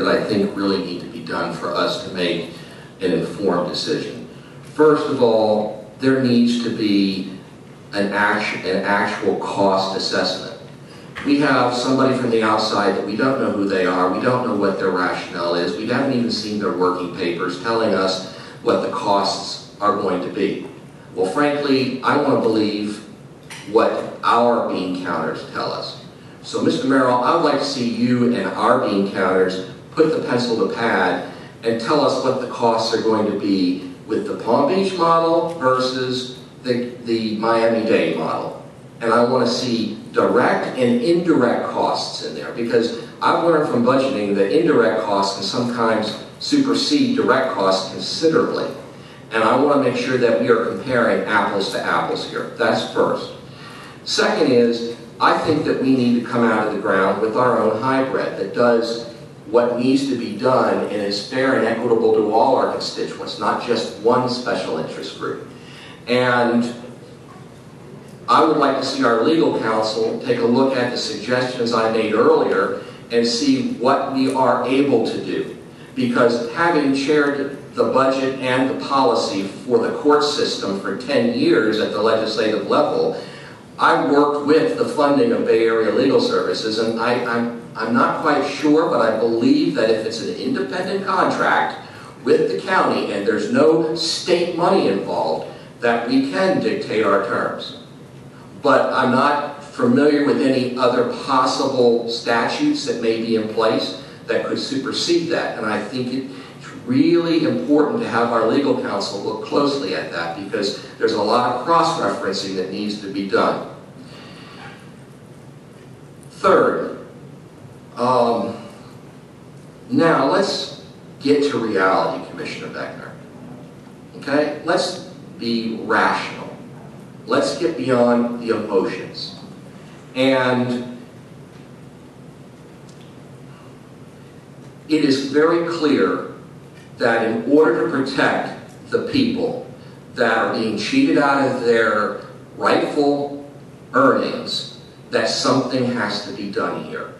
that I think really need to be done for us to make an informed decision. First of all, there needs to be an actual cost assessment. We have somebody from the outside that we don't know who they are, we don't know what their rationale is, we haven't even seen their working papers telling us what the costs are going to be. Well, frankly, I want to believe what our bean counters tell us. So, Mr. Merrill, I would like to see you and our bean counters put the pencil to pad and tell us what the costs are going to be with the Palm Beach model versus the Miami-Dade model. And I want to see direct and indirect costs in there, because I've learned from budgeting that indirect costs can sometimes supersede direct costs considerably. And I want to make sure that we are comparing apples to apples here. That's first. Second is, I think that we need to come out of the ground with our own hybrid that does what needs to be done and is fair and equitable to all our constituents, not just one special interest group. And I would like to see our legal counsel take a look at the suggestions I made earlier and see what we are able to do. Because having chaired the budget and the policy for the court system for 10 years at the legislative level, I worked with the funding of Bay Area Legal Services, and I'm not quite sure, but I believe that if it's an independent contract with the county and there's no state money involved, that we can dictate our terms. But I'm not familiar with any other possible statutes that may be in place that could supersede that. And I think it's really important to have our legal counsel look closely at that, because there's a lot of cross-referencing that needs to be done. Third, now let's get to reality, Commissioner Beckner. Okay? Let's be rational. Let's get beyond the emotions. And it is very clear that in order to protect the people that are being cheated out of their rightful earnings, that something has to be done here.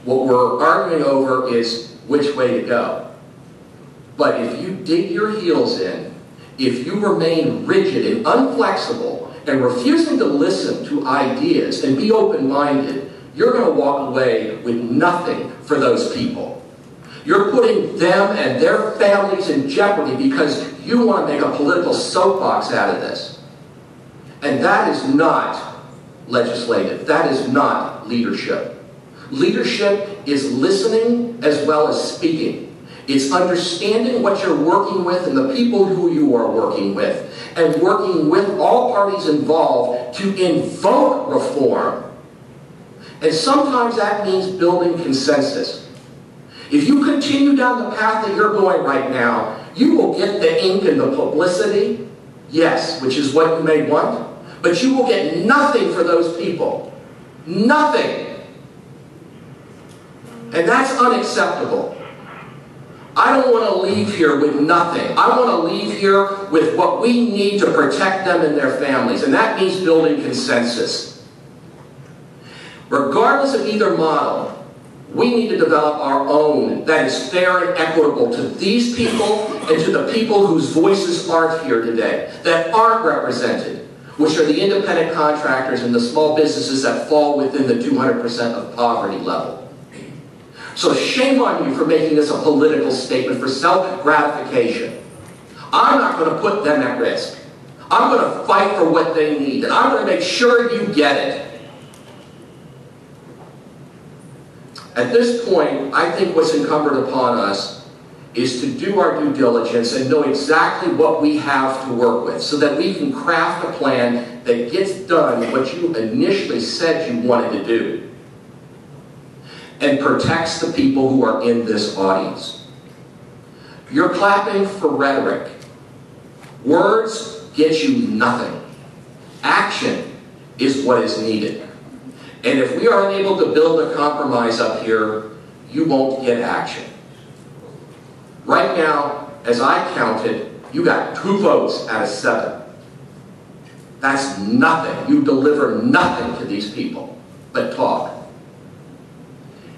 What we're arguing over is which way to go. But if you dig your heels in, if you remain rigid and unflexible and refusing to listen to ideas and be open-minded, you're going to walk away with nothing for those people. You're putting them and their families in jeopardy because you want to make a political soapbox out of this. And that is not legislative. That is not leadership. Leadership is listening as well as speaking. It's understanding what you're working with and the people who you are working with, and working with all parties involved to invoke reform. And sometimes that means building consensus. If you continue down the path that you're going right now, you will get the ink and the publicity, yes, which is what you may want, but you will get nothing for those people. Nothing. And that's unacceptable. I don't want to leave here with nothing. I want to leave here with what we need to protect them and their families, and that means building consensus. Regardless of either model, we need to develop our own that is fair and equitable to these people and to the people whose voices aren't here today, that aren't represented, which are the independent contractors and the small businesses that fall within the 200% of poverty level. So shame on you for making this a political statement for self-gratification. I'm not going to put them at risk. I'm going to fight for what they need, and I'm going to make sure you get it. At this point, I think what's incumbent upon us is to do our due diligence and know exactly what we have to work with so that we can craft a plan that gets done what you initially said you wanted to do and protects the people who are in this audience. You're clapping for rhetoric. Words get you nothing. Action is what is needed. And if we are unable to build a compromise up here, you won't get action. Right now, as I counted, you got 2 votes out of 7. That's nothing. You deliver nothing to these people but talk.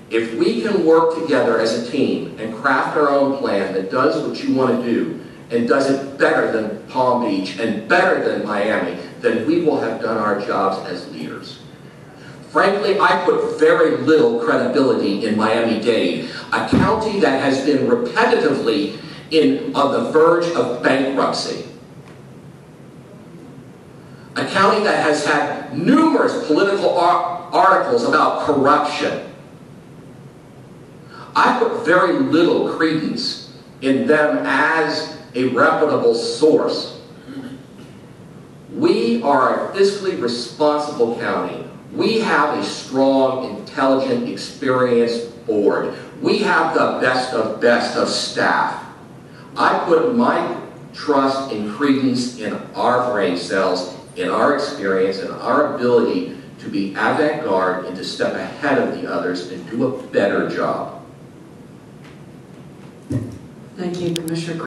If we can work together as a team and craft our own plan that does what you want to do and does it better than Palm Beach and better than Miami, then we will have done our jobs as leaders. Frankly, I put very little credibility in Miami-Dade, a county that has been repetitively on the verge of bankruptcy. A county that has had numerous political articles about corruption. I put very little credence in them as a reputable source. We are a fiscally responsible county. We have a strong, intelligent, experienced board. We have the best of staff. I put my trust and credence in our brain cells, in our experience, and our ability to be avant-garde and to step ahead of the others and do a better job. Thank you, Commissioner.